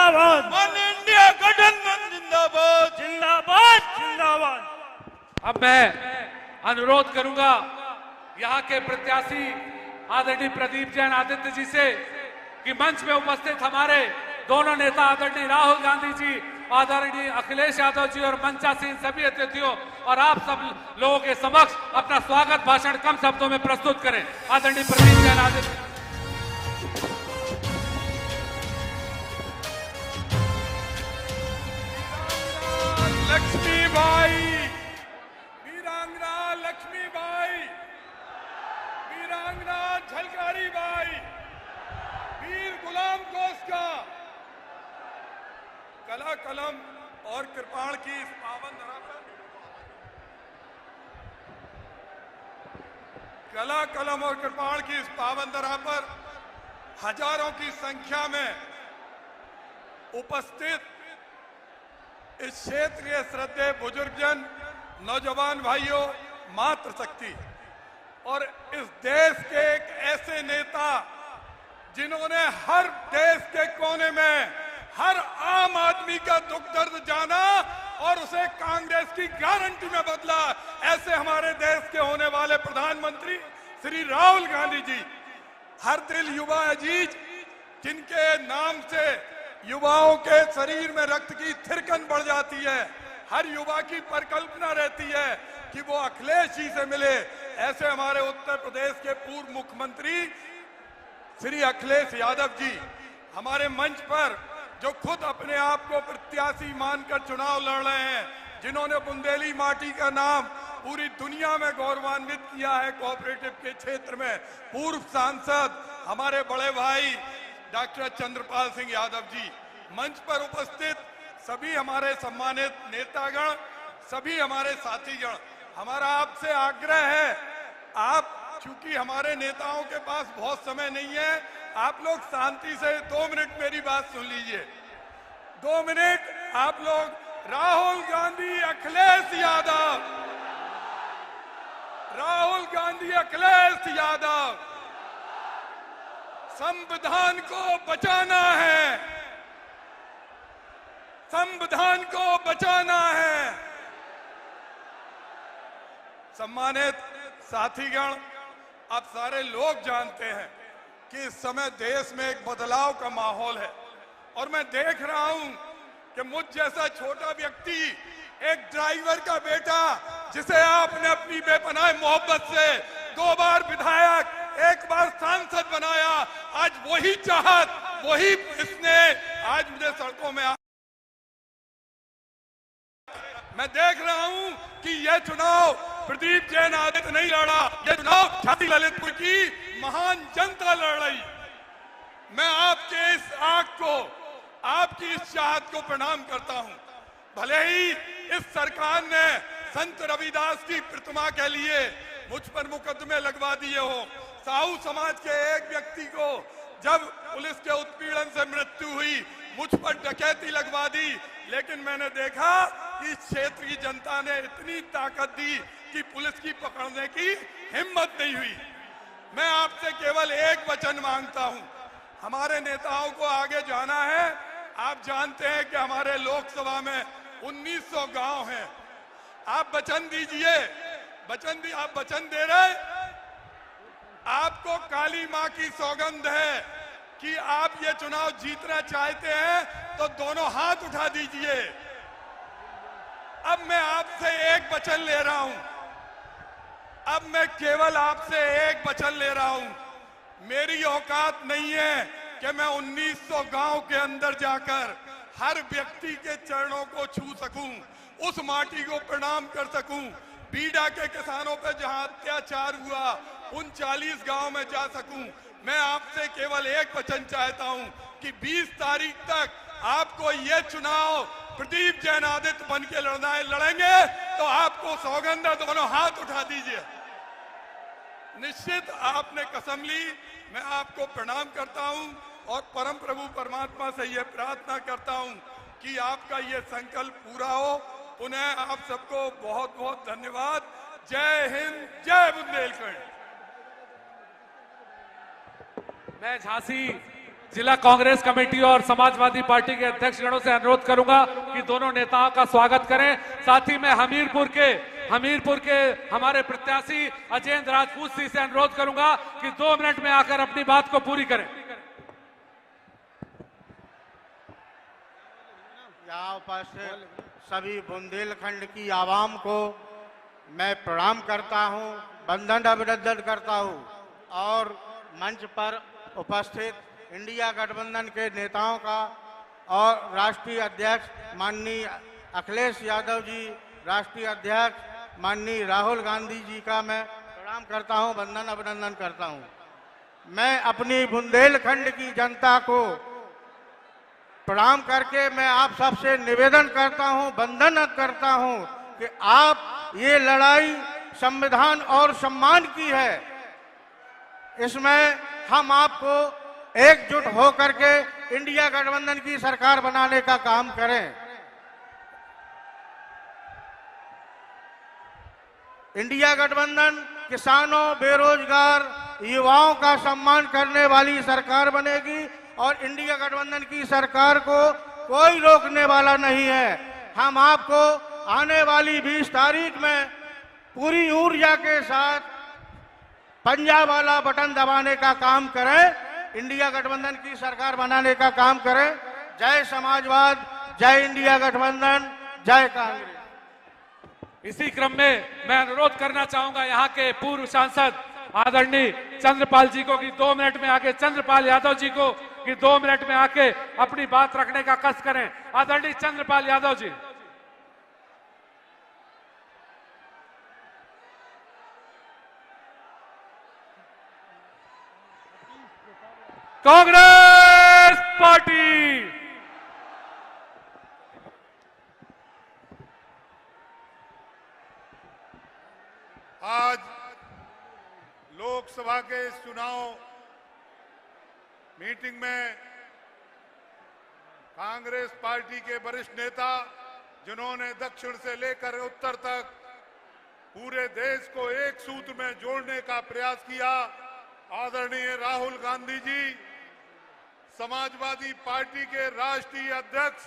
जिंदाबाद। One India गठबंधन जिंदाबाद जिंदाबाद जिंदाबाद। अब मैं अनुरोध करूंगा यहाँ के प्रत्याशी आदरणीय प्रदीप जैन आदित्य जी से कि मंच में उपस्थित हमारे दोनों नेता आदरणीय राहुल गांधी जी, आदरणीय अखिलेश यादव जी और मंचासीन सभी अतिथियों और आप सब लोगों के समक्ष अपना स्वागत भाषण कम शब्दों में प्रस्तुत करें। आदरणीय प्रदीप जैन आदित्य। लक्ष्मीबाई, वीरांगना लक्ष्मीबाई, वीरांगना झलकारी बाई, वीर गुलाम कोसका, कला कलम और कृपाण की इस पावन धरा पर कला कलम और कृपाण की इस पावन धरा पर हजारों की संख्या में उपस्थित इस क्षेत्रीय श्रद्धेय बुजुर्गजन, नौजवान भाइयों, मातृशक्ति और इस देश के एक ऐसे नेता जिन्होंने हर देश के कोने में हर आम आदमी का दुख दर्द जाना और उसे कांग्रेस की गारंटी में बदला, ऐसे हमारे देश के होने वाले प्रधानमंत्री श्री राहुल गांधी जी। हर दिल युवा अजीज, जिनके नाम से युवाओं के शरीर में रक्त की थिरकन बढ़ जाती है, हर युवा की परिकल्पना रहती है कि वो अखिलेश जी से मिले। ऐसे हमारे उत्तर प्रदेश के पूर्व मुख्यमंत्री श्री अखिलेश यादव जी हमारे मंच पर, जो खुद अपने आप को प्रत्याशी मानकर चुनाव लड़ रहे हैं, जिन्होंने बुंदेली माटी का नाम पूरी दुनिया में गौरवान्वित किया है कोऑपरेटिव के क्षेत्र में। पूर्व सांसद हमारे बड़े भाई डॉक्टर चंद्रपाल सिंह यादव जी, मंच पर उपस्थित सभी हमारे सम्मानित नेतागण, सभी हमारे साथीगण, हमारा आपसे आग्रह है, आप चूंकि हमारे नेताओं के पास बहुत समय नहीं है, आप लोग शांति से 2 मिनट मेरी बात सुन लीजिए। 2 मिनट आप लोग राहुल गांधी अखिलेश यादव, राहुल गांधी अखिलेश यादव, संविधान को बचाना है, संविधान को बचाना है। सम्मानित साथीगण, आप सारे लोग जानते हैं कि इस समय देश में एक बदलाव का माहौल है और मैं देख रहा हूं कि मुझ जैसा छोटा व्यक्ति, एक ड्राइवर का बेटा, जिसे आपने अपनी बेपनाह मोहब्बत से 2 बार विधायक, 1 बार सांसद बनाया, आज वही चाहत, वही इसने आज मुझे सड़कों में मैं देख रहा हूं कि यह चुनाव प्रदीप जैन आदित्य नहीं लड़ा, यह चुनाव झांसी ललितपुर की महान जनता लड़ रही। मैं आपके इस आग को, आपकी इस चाहत को प्रणाम करता हूं। भले ही इस सरकार ने संत रविदास की प्रतिमा के लिए मुझ पर मुकदमे लगवा दिए हो, साहू समाज के एक व्यक्ति को जब पुलिस के उत्पीड़न से मृत्यु हुई मुझ पर डकैती लगवा दी, लेकिन मैंने देखा कि क्षेत्र की जनता ने इतनी ताकत दी कि पुलिस की पकड़ने की हिम्मत नहीं हुई। मैं आपसे केवल एक वचन मांगता हूं, हमारे नेताओं को आगे जाना है। आप जानते हैं कि हमारे लोकसभा में 1900 गांव हैं। आप वचन दीजिए, आप वचन दे रहे, आपको काली मां की सौगंध है कि आप ये चुनाव जीतना चाहते हैं तो दोनों हाथ उठा दीजिए। अब मैं आपसे एक वचन ले रहा हूं, अब मैं केवल आपसे एक वचन ले रहा हूं। मेरी औकात नहीं है कि मैं 1900 गांव के अंदर जाकर हर व्यक्ति के चरणों को छू सकूं, उस माटी को प्रणाम कर सकूं। बीडा के किसानों पर जहां अत्याचार हुआ उन 40 गांव में जा सकूं। मैं आपसे केवल एक वचन चाहता हूं कि 20 तारीख तक आपको ये चुनाव प्रदीप जैन आदित्य बन के लड़ेंगे तो आपको सौगंध, दोनों हाथ उठा दीजिए। निश्चित आपने कसम ली, मैं आपको प्रणाम करता हूं और परम प्रभु परमात्मा से यह प्रार्थना करता हूं कि आपका ये संकल्प पूरा हो। पुनः आप सबको बहुत बहुत धन्यवाद। जय हिंद, जय बुंदेलखंड। मैं झांसी जिला कांग्रेस कमेटी और समाजवादी पार्टी के अध्यक्ष गणों से अनुरोध करूंगा कि दोनों नेताओं का स्वागत करें। साथ ही मैं हमीरपुर के हमारे प्रत्याशी अजेंद्र राजपूत जी से अनुरोध करूंगा कि 2 मिनट में आकर अपनी बात को पूरी करें। यहाँ उपस्थित सभी बुंदेलखंड की आवाम को मैं प्रणाम करता हूँ, वंदन अभिनंदन करता हूँ और मंच पर उपस्थित इंडिया गठबंधन के नेताओं का और राष्ट्रीय अध्यक्ष माननीय अखिलेश यादव जी, राष्ट्रीय अध्यक्ष माननीय राहुल गांधी जी का मैं प्रणाम करता हूं, वंदन अभिनंदन करता हूं। मैं अपनी बुंदेलखंड की जनता को प्रणाम करके मैं आप सबसे निवेदन करता हूं, वंदन करता हूं कि आप ये लड़ाई संविधान और सम्मान की है, इसमें हम आपको एकजुट होकर के इंडिया गठबंधन की सरकार बनाने का काम करें। इंडिया गठबंधन किसानों, बेरोजगार युवाओं का सम्मान करने वाली सरकार बनेगी और इंडिया गठबंधन की सरकार को कोई रोकने वाला नहीं है। हम आपको आने वाली 20 तारीख में पूरी ऊर्जा के साथ पंजाब वाला बटन दबाने का काम करें, इंडिया गठबंधन की सरकार बनाने का काम करें। जय समाजवाद, जय इंडिया गठबंधन, जय कांग्रेस। इसी क्रम में मैं अनुरोध करना चाहूंगा यहाँ के पूर्व सांसद आदरणीय चंद्रपाल जी को कि 2 मिनट में आके, चंद्रपाल यादव जी को कि 2 मिनट में आके अपनी बात रखने का कष्ट करें। आदरणीय चंद्रपाल यादव जी। कांग्रेस पार्टी। आज लोकसभा के इस चुनाव मीटिंग में कांग्रेस पार्टी के वरिष्ठ नेता, जिन्होंने दक्षिण से लेकर उत्तर तक पूरे देश को एक सूत्र में जोड़ने का प्रयास किया, आदरणीय राहुल गांधी जी, समाजवादी पार्टी के राष्ट्रीय अध्यक्ष,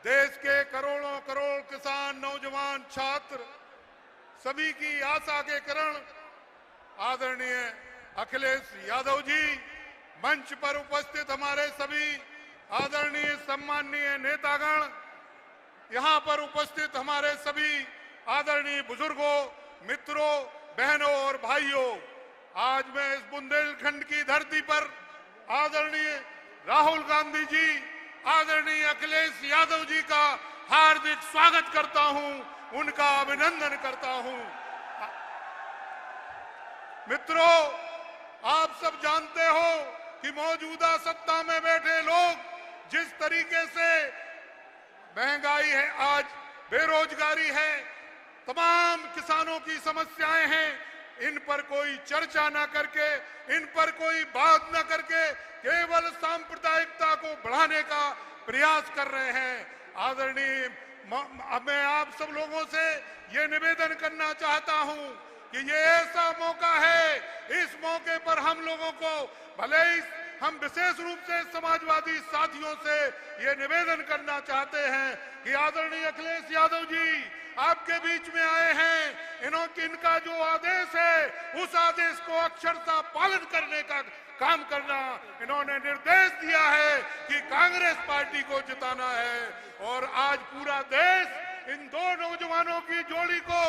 देश के करोड़ों करोड़ किसान, नौजवान, छात्र, सभी की आशा के किरण आदरणीय अखिलेश यादव जी, मंच पर उपस्थित हमारे सभी आदरणीय सम्माननीय नेतागण, यहाँ पर उपस्थित हमारे सभी आदरणीय बुजुर्गों, मित्रों, बहनों और भाइयों, आज मैं इस बुंदेलखंड की धरती पर आदरणीय राहुल गांधी जी, आदरणीय अखिलेश यादव जी का हार्दिक स्वागत करता हूं, उनका अभिनंदन करता हूं। मित्रों, आप सब जानते हो कि मौजूदा सत्ता में बैठे लोग जिस तरीके से महंगाई है, आज बेरोजगारी है, तमाम किसानों की समस्याएं हैं, इन पर कोई चर्चा न करके, इन पर कोई बात न करके केवल सांप्रदायिकता को बढ़ाने का प्रयास कर रहे हैं। आदरणीय, मैं आप सब लोगों से ये निवेदन करना चाहता हूं कि ये ऐसा मौका है, इस मौके पर हम लोगों को, भले ही हम विशेष रूप से समाजवादी साथियों से ये निवेदन करना चाहते हैं कि आदरणीय अखिलेश यादव जी आपके बीच में आए हैं, इनका जो आदेश है उस आदेश को अक्षरशः पालन करने का काम करना, इन्होंने निर्देश दिया है कि कांग्रेस पार्टी को जिताना है और आज पूरा देश इन दो नौजवानों की जोड़ी को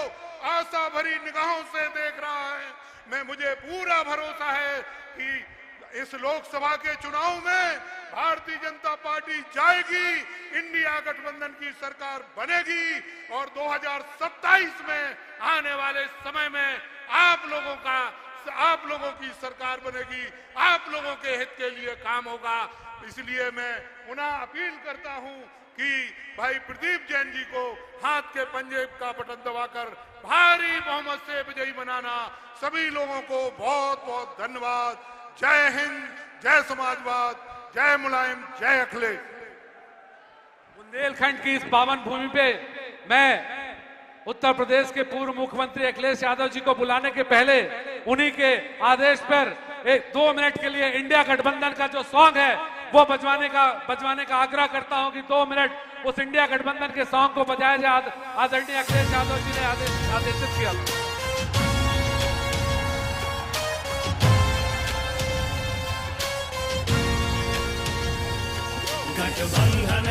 आशा भरी निगाहों से देख रहा है। मुझे पूरा भरोसा है कि इस लोकसभा के चुनाव में भारतीय जनता पार्टी जाएगी, इंडिया गठबंधन की सरकार बनेगी और 2027 में आने वाले समय में आप लोगों की सरकार बनेगी, आप लोगों के हित के लिए काम होगा। इसलिए मैं पुनः अपील करता हूं कि भाई प्रदीप जैन जी को हाथ के पंजे का बटन दबाकर भारी बहुमत से विजयी बनाना। सभी लोगों को बहुत बहुत धन्यवाद। जय हिंद, जय समाजवाद, जय मुलायम, जय अखिलेश। बुंदेलखंड की इस पावन भूमि पे मैं उत्तर प्रदेश के पूर्व मुख्यमंत्री अखिलेश यादव जी को बुलाने के पहले उन्हीं के आदेश पर 2 मिनट के लिए इंडिया गठबंधन का जो सॉन्ग है वो बजवाने का आग्रह करता हूं कि 2 मिनट उस इंडिया गठबंधन के सॉन्ग को बजाया जाए। आदरणीय अखिलेश यादव जी ने आदेशित किया। गठबंधन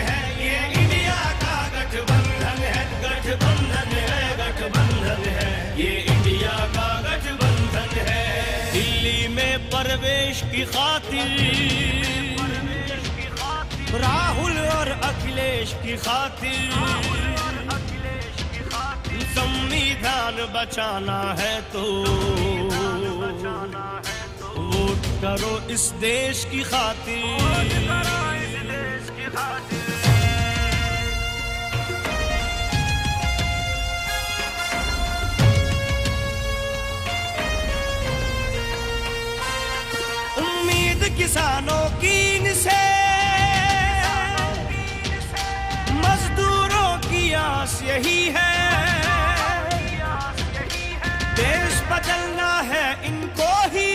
है ये इंडिया का गठबंधन है, गठबंधन है ये इंडिया का गठबंधन है। दिल्ली में प्रवेश की खातिर राहुल और अखिलेश की खातिर संविधान बचाना है तो वोट करो इस देश की खातिर। उम्मीद किसानों की इनसे, मजदूरों की आस यही है। देश बदलना है इनको ही,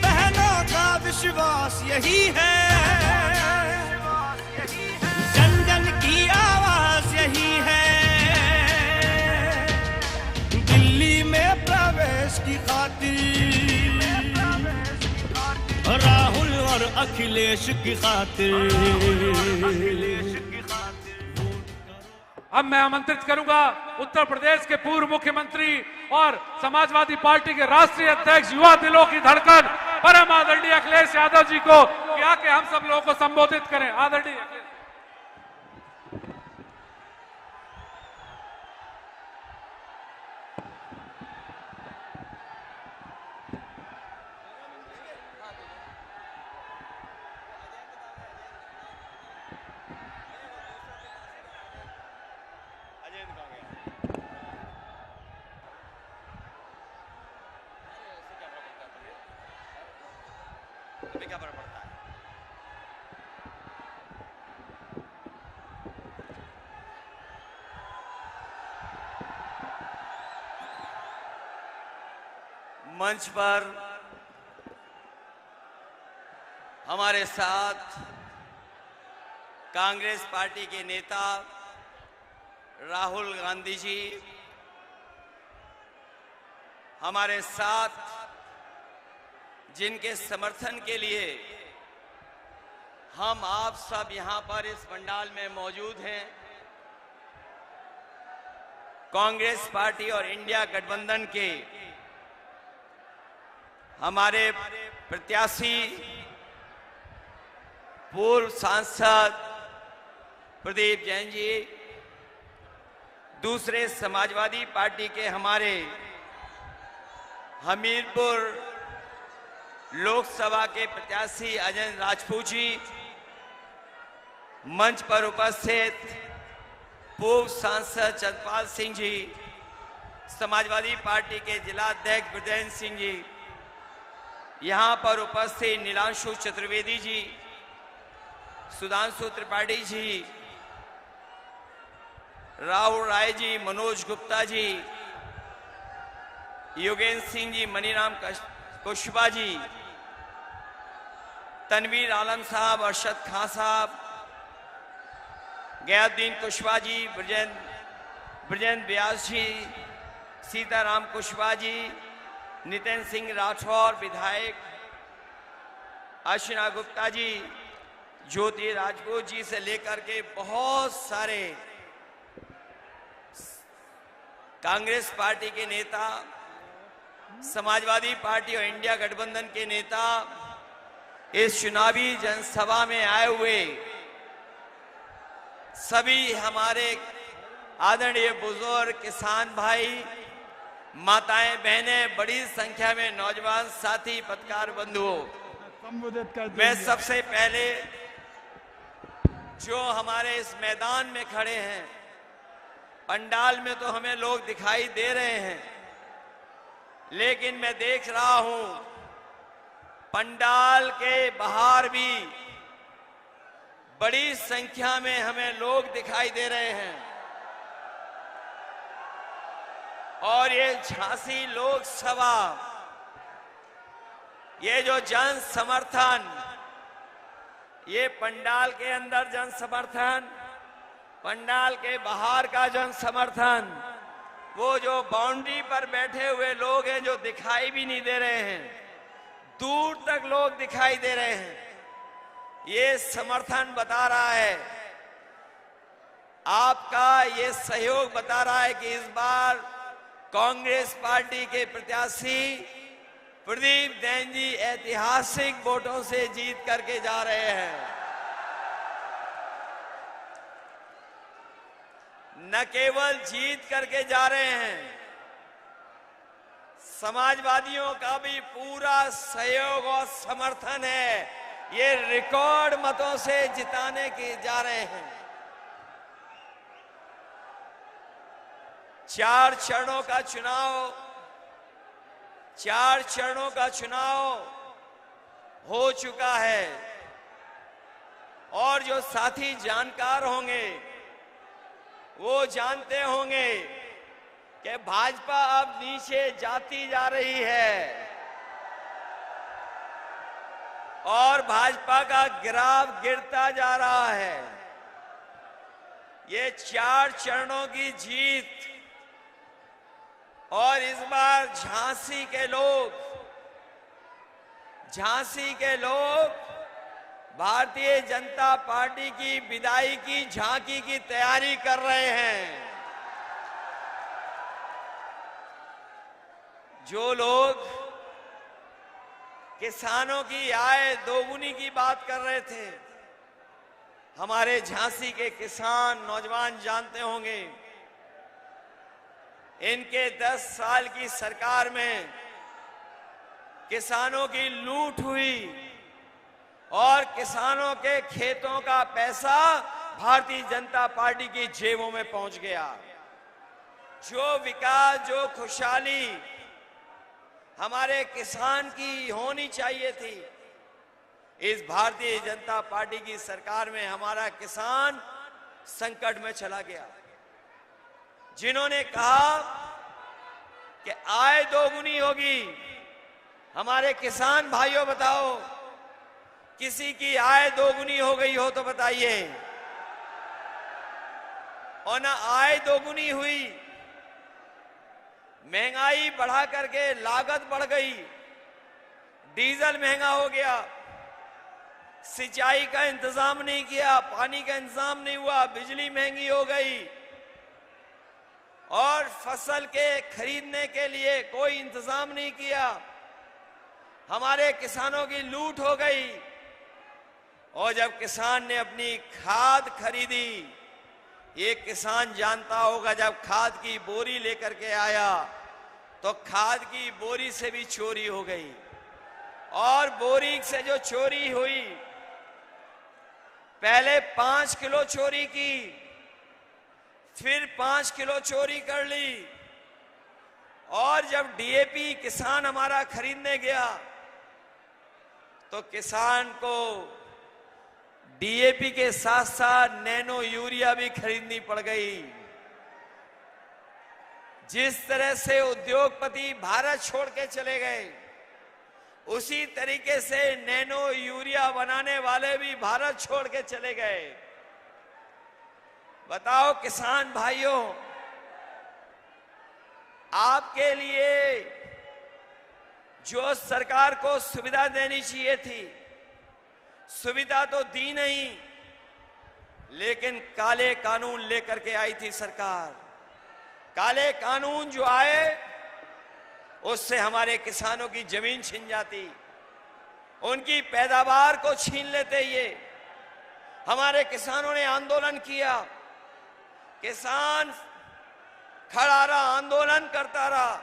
बहनों का विश्वास यही है। जन जन की आवाज यही है। दिल्ली में प्रवेश की खातिर, राहुल और अखिलेश की खातिर। अब मैं आमंत्रित करूंगा उत्तर प्रदेश के पूर्व मुख्यमंत्री और समाजवादी पार्टी के राष्ट्रीय अध्यक्ष, युवा दिलों की धड़कन, परम आदरणीय अखिलेश यादव जी को कि आके हम सब लोगों को संबोधित करें। आदरणीय क्या फर्क पड़ता है? मंच पर हमारे साथ कांग्रेस पार्टी के नेता राहुल गांधी जी, हमारे साथ जिनके समर्थन के लिए हम आप सब यहां पर इस पंडाल में मौजूद हैं, कांग्रेस पार्टी और इंडिया गठबंधन के हमारे प्रत्याशी पूर्व सांसद प्रदीप जैन जी, दूसरे समाजवादी पार्टी के हमारे हमीरपुर लोकसभा के प्रत्याशी अजय राजपूत जी, मंच पर उपस्थित पूर्व सांसद चंद्रपाल सिंह जी, समाजवादी पार्टी के जिला अध्यक्ष ब्रजेंद्र सिंह जी, यहां पर उपस्थित नीलांशु चतुर्वेदी जी, सुधांशु त्रिपाठी जी, राहुल राय जी, मनोज गुप्ता जी, योगेंद्र सिंह जी, मनीराम कुशवाहा जी, तनवीर आलम साहब, अरशद खान साहब, गयाउद्दीन कुशवाहा जी, ब्रजेंद्र व्यास जी, सीताराम कुशवाहा जी, नितिन सिंह राठौर विधायक, अर्चना गुप्ता जी, ज्योति राजपूत जी से लेकर के बहुत सारे कांग्रेस पार्टी के नेता, समाजवादी पार्टी और इंडिया गठबंधन के नेता इस चुनावी जनसभा में आए हुए सभी हमारे आदरणीय बुजुर्ग, किसान भाई, माताएं, बहनें, बड़ी संख्या में नौजवान साथी, पत्रकार बंधुओं, मैं सबसे पहले जो हमारे इस मैदान में खड़े हैं, पंडाल में तो हमें लोग दिखाई दे रहे हैं, लेकिन मैं देख रहा हूं पंडाल के बाहर भी बड़ी संख्या में हमें लोग दिखाई दे रहे हैं। और ये झांसी लोकसभा ये जो जन समर्थन, ये पंडाल के अंदर जन समर्थन, पंडाल के बाहर का जन समर्थन, वो जो बाउंड्री पर बैठे हुए लोग हैं जो दिखाई भी नहीं दे रहे हैं, दूर तक लोग दिखाई दे रहे हैं, ये समर्थन बता रहा है, आपका ये सहयोग बता रहा है कि इस बार कांग्रेस पार्टी के प्रत्याशी प्रदीप जैन जी ऐतिहासिक वोटों से जीत करके जा रहे हैं। न केवल जीत करके जा रहे हैं, समाजवादियों का भी पूरा सहयोग और समर्थन है, ये रिकॉर्ड मतों से जिताने के जा रहे हैं। 4 चरणों का चुनाव हो चुका है और जो साथी जानकार होंगे वो जानते होंगे कि भाजपा अब नीचे जाती जा रही है और भाजपा का ग्राफ गिरता जा रहा है। ये 4 चरणों की जीत और इस बार झांसी के लोग भारतीय जनता पार्टी की विदाई की झांकी की तैयारी कर रहे हैं। जो लोग किसानों की आय दोगुनी की बात कर रहे थे, हमारे झांसी के किसान नौजवान जानते होंगे, इनके 10 साल की सरकार में किसानों की लूट हुई और किसानों के खेतों का पैसा भारतीय जनता पार्टी की जेबों में पहुंच गया। जो विकास, जो खुशहाली हमारे किसान की होनी चाहिए थी, इस भारतीय जनता पार्टी की सरकार में हमारा किसान संकट में चला गया। जिन्होंने कहा कि आय दोगुनी होगी, हमारे किसान भाइयों बताओ, किसी की आय दोगुनी हो गई हो तो बताइए। और ना आय दोगुनी हुई, महंगाई बढ़ा करके लागत बढ़ गई, डीजल महंगा हो गया, सिंचाई का इंतजाम नहीं किया, पानी का इंतजाम नहीं हुआ, बिजली महंगी हो गई और फसल के खरीदने के लिए कोई इंतजाम नहीं किया, हमारे किसानों की लूट हो गई। और जब किसान ने अपनी खाद खरीदी, ये किसान जानता होगा, जब खाद की बोरी लेकर के आया तो खाद की बोरी से भी चोरी हो गई और बोरी से जो चोरी हुई, पहले 5 किलो चोरी की, फिर 5 किलो चोरी कर ली और जब डीएपी किसान हमारा खरीदने गया तो किसान को डीएपी के साथ साथ नैनो यूरिया भी खरीदनी पड़ गई। जिस तरह से उद्योगपति भारत छोड़ के चले गए, उसी तरीके से नैनो यूरिया बनाने वाले भी भारत छोड़ के चले गए। बताओ किसान भाइयों, आपके लिए जो सरकार को सुविधा देनी चाहिए थी, सुविधा तो दी नहीं, लेकिन काले कानून लेकर के आई थी सरकार। काले कानून जो आए, उससे हमारे किसानों की जमीन छिन जाती, उनकी पैदावार को छीन लेते। ये हमारे किसानों ने आंदोलन किया, किसान खड़ा रहा, आंदोलन करता रहा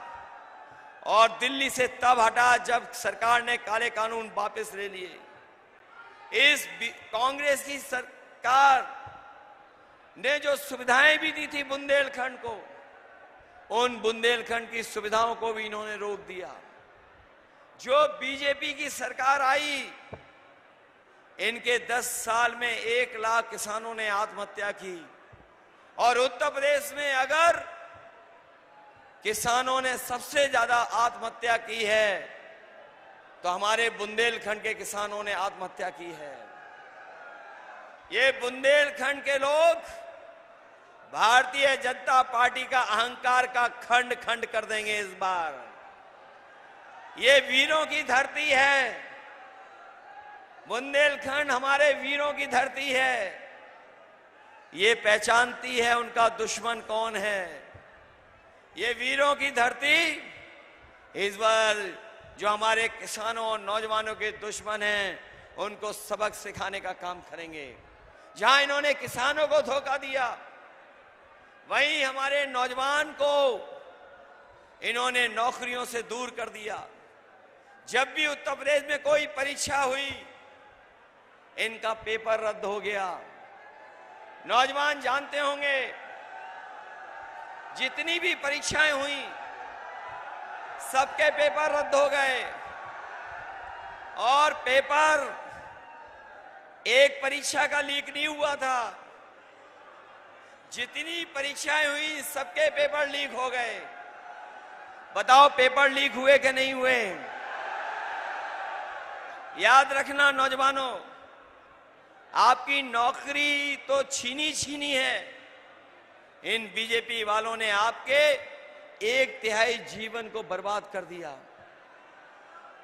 और दिल्ली से तब हटा जब सरकार ने काले कानून वापस ले लिए। इस कांग्रेस की सरकार ने जो सुविधाएं भी दी थी बुंदेलखंड को, उन बुंदेलखंड की सुविधाओं को भी इन्होंने रोक दिया। जो बीजेपी की सरकार आई, इनके 10 साल में 1 लाख किसानों ने आत्महत्या की और उत्तर प्रदेश में अगर किसानों ने सबसे ज्यादा आत्महत्या की है तो हमारे बुंदेलखंड के किसानों ने आत्महत्या की है। ये बुंदेलखंड के लोग भारतीय जनता पार्टी का अहंकार का खंड खंड कर देंगे इस बार। ये वीरों की धरती है, बुंदेलखंड हमारे वीरों की धरती है। ये पहचानती है उनका दुश्मन कौन है। ये वीरों की धरती इस बार जो हमारे किसानों और नौजवानों के दुश्मन हैं, उनको सबक सिखाने का काम करेंगे। जहां इन्होंने किसानों को धोखा दिया, वहीं हमारे नौजवान को इन्होंने नौकरियों से दूर कर दिया। जब भी उत्तर प्रदेश में कोई परीक्षा हुई, इनका पेपर रद्द हो गया। नौजवान जानते होंगे, जितनी भी परीक्षाएं हुई सबके पेपर रद्द हो गए। और पेपर एक परीक्षा का लीक नहीं हुआ था, जितनी परीक्षाएं हुई सबके पेपर लीक हो गए। बताओ पेपर लीक हुए कि नहीं हुए? याद रखना नौजवानों, आपकी नौकरी तो छीनी छीनी है। इन बीजेपी वालों ने आपके 1/3 जीवन को बर्बाद कर दिया।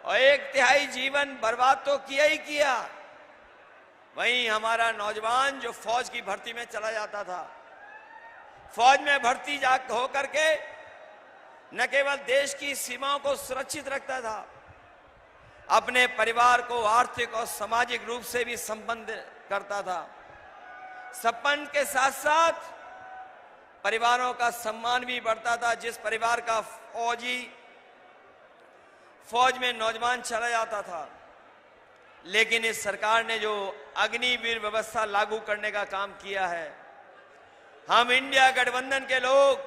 और 1/3 जीवन बर्बाद तो किया ही किया। वहीं हमारा नौजवान जो फौज की भर्ती में चला जाता था, फौज में भर्ती हो करके न केवल देश की सीमाओं को सुरक्षित रखता था, अपने परिवार को आर्थिक और सामाजिक रूप से भी संबंध करता था। संपन्न के साथ साथ परिवारों का सम्मान भी बढ़ता था। जिस परिवार का फौज में नौजवान चला जाता था, लेकिन इस सरकार ने जो अग्निवीर व्यवस्था लागू करने का काम किया है, हम इंडिया गठबंधन के लोग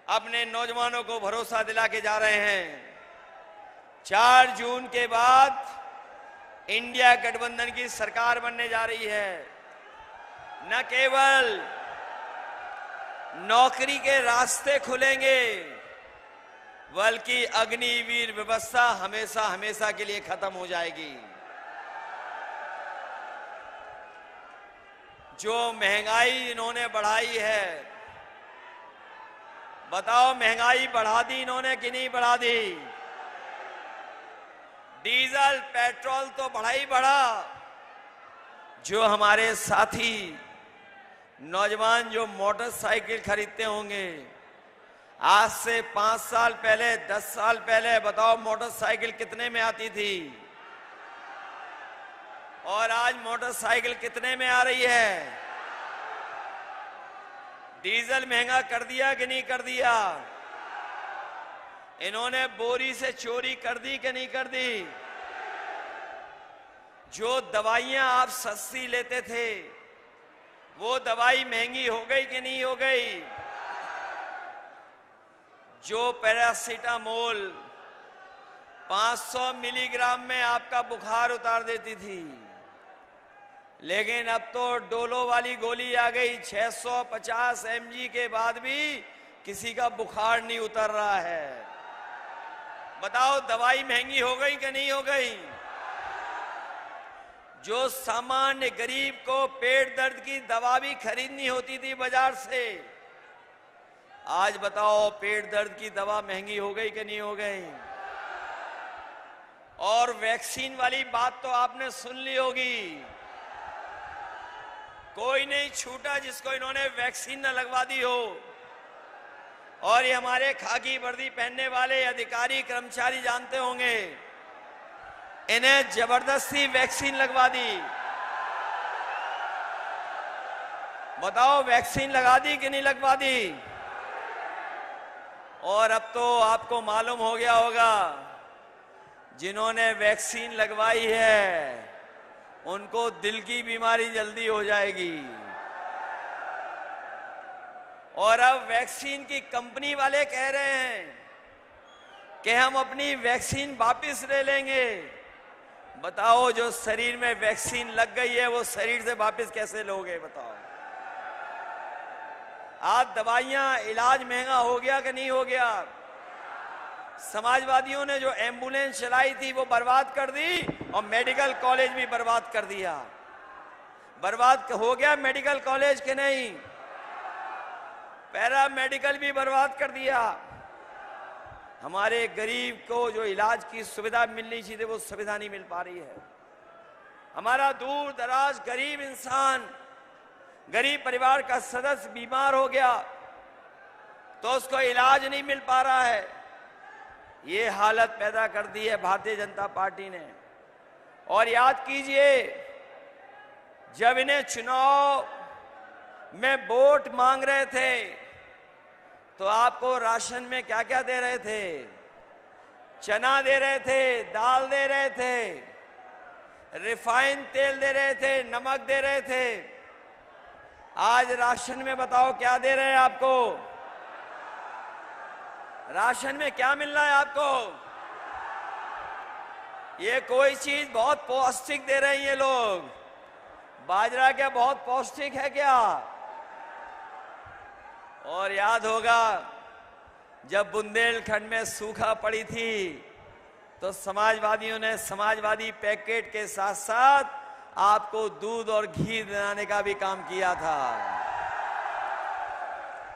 अपने नौजवानों को भरोसा दिला के जा रहे हैं। 4 जून के बाद इंडिया गठबंधन की सरकार बनने जा रही है। न केवल नौकरी के रास्ते खुलेंगे, बल्कि अग्निवीर व्यवस्था हमेशा हमेशा के लिए खत्म हो जाएगी। जो महंगाई इन्होंने बढ़ाई है, बताओ महंगाई बढ़ा दी इन्होंने कि नहीं बढ़ा दी? डीजल पेट्रोल तो बढ़ा ही बढ़ा। जो हमारे साथी नौजवान जो मोटरसाइकिल खरीदते होंगे, आज से 5 साल पहले 10 साल पहले बताओ मोटरसाइकिल कितने में आती थी, और आज मोटरसाइकिल कितने में आ रही है? डीजल महंगा कर दिया कि नहीं कर दिया? इन्होंने बोरी से चोरी कर दी कि नहीं कर दी? जो दवाइयां आप सस्ती लेते थे, वो दवाई महंगी हो गई कि नहीं हो गई? जो पैरासीटामोल 500 मिलीग्राम में आपका बुखार उतार देती थी, लेकिन अब तो डोलो वाली गोली आ गई। 650 mg के बाद भी किसी का बुखार नहीं उतर रहा है। बताओ दवाई महंगी हो गई कि नहीं हो गई? जो सामान्य गरीब को पेट दर्द की दवा भी खरीदनी होती थी बाजार से, आज बताओ पेट दर्द की दवा महंगी हो गई कि नहीं हो गई? और वैक्सीन वाली बात तो आपने सुन ली होगी। कोई नहीं छूटा जिसको इन्होंने वैक्सीन न लगवा दी हो। और ये हमारे खाकी वर्दी पहनने वाले अधिकारी कर्मचारी जानते होंगे, इन्हें जबरदस्ती वैक्सीन लगवा दी। बताओ वैक्सीन लगा दी कि नहीं लगवा दी? और अब तो आपको मालूम हो गया होगा, जिन्होंने वैक्सीन लगवाई है उनको दिल की बीमारी जल्दी हो जाएगी। और अब वैक्सीन की कंपनी वाले कह रहे हैं कि हम अपनी वैक्सीन वापस ले लेंगे। बताओ जो शरीर में वैक्सीन लग गई है वो शरीर से वापस कैसे लोगे? बताओ। आज दवाइयां, इलाज महंगा हो गया कि नहीं हो गया? समाजवादियों ने जो एम्बुलेंस चलाई थी वो बर्बाद कर दी और मेडिकल कॉलेज भी बर्बाद कर दिया। बर्बाद हो गया मेडिकल कॉलेज के नहीं, पैरा मेडिकल भी बर्बाद कर दिया। हमारे गरीब को जो इलाज की सुविधा मिलनी चाहिए वो सुविधा नहीं मिल पा रही है। हमारा दूर दराज गरीब इंसान, गरीब परिवार का सदस्य बीमार हो गया तो उसको इलाज नहीं मिल पा रहा है। ये हालत पैदा कर दी है भारतीय जनता पार्टी ने। और याद कीजिए, जब इन्हें चुनाव में वोट मांग रहे थे तो आपको राशन में क्या क्या दे रहे थे? चना दे रहे थे, दाल दे रहे थे, रिफाइंड तेल दे रहे थे, नमक दे रहे थे। आज राशन में बताओ क्या दे रहे हैं आपको? राशन में क्या मिल रहा है आपको? ये कोई चीज बहुत पौष्टिक दे रहे हैं ये लोग। बाजरा क्या बहुत पौष्टिक है क्या? और याद होगा जब बुंदेलखंड में सूखा पड़ी थी तो समाजवादियों ने समाजवादी पैकेट के साथ साथ आपको दूध और घी दिलाने का भी काम किया था।